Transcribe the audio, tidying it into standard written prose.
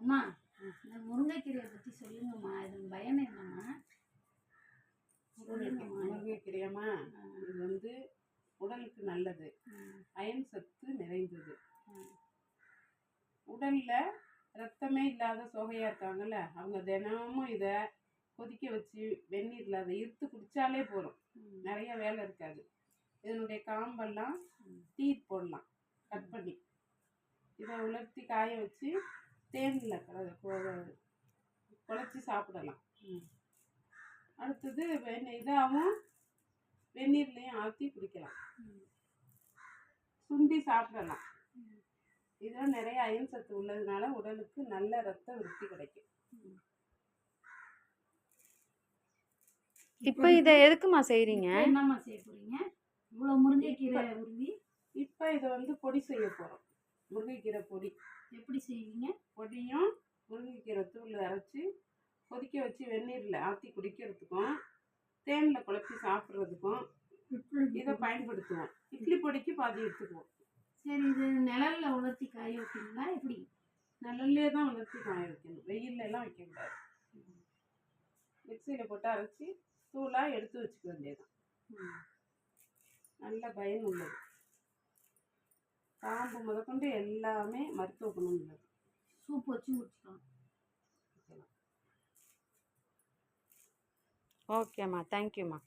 அம்மா இந்த முருங்கைக்கீரையை பற்றி சொல்லுங்கம்மா. இது பயன் என்னம்மா? முருங்கைக்கீரையம்மா, இது வந்து உடலுக்கு நல்லது, அயன் சத்து நிறைந்தது. உடல்ல ரத்தமே இல்லாத சோகையா இருக்காங்கல்ல, அவங்க தினமும் இதை கொதிக்க வச்சு வெந்நீரில் அதை இருத்து குடித்தாலே போதும், நிறைய வேலை இருக்காது. இதனுடைய காம்பெல்லாம் டீ போடலாம், கட் பண்ணி இதை உலர்த்தி காய வச்சு தேனில் குழச்சி சாப்பிடலாம். அடுத்தது இதாகவும் வெந்நீர்லையும் ஆற்றி குடிக்கலாம், சுண்டி சாப்பிடலாம். இதெல்லாம் நிறைய அயன் சத்து உள்ளதுனால உடலுக்கு நல்ல ரத்த விருத்தி கிடைக்கும். இப்போ இதை எதுக்குமா செய்றீங்க? என்னம்மா செய்ய போறீங்க? இவ்வளோ முருங்கைக்கீரை உருவி இப்போ இதை வந்து பொடி செய்ய போகிறோம். முருங்கைக்கீரை பொடி எப்படி செய்வீங்க? பொடியும் முருங்கைக்கீரை தூள் அரைச்சி கொதிக்க வச்சு வெந்நீரில் ஆற்றி குடிக்கிறதுக்கும் தேனில் குழப்பி சாப்பிட்றதுக்கும் இதை பயன்படுத்துவோம். இட்லி பொடிக்கு பாதி எடுத்துக்குவோம். சரி, இது நிழலில் உலர்த்தி காய வைக்கணுங்களா எப்படி? நிழல்லே தான் உலர்த்தி காய வைக்கணும், வெயிலெல்லாம் வைக்கக்கூடாது. மிக்சியில் போட்டு அரைச்சி தூளாக எடுத்து வச்சுக்க வேண்டியதுதான். நல்ல பயன் உள்ளது, காம்பு முதற்கொண்டு எல்லாமே மருத்துவ குணம் உள்ளது. சூப் வச்சு குடிச்சிக்கலாம். ஓகேம்மா, தேங்க்யூம்மா.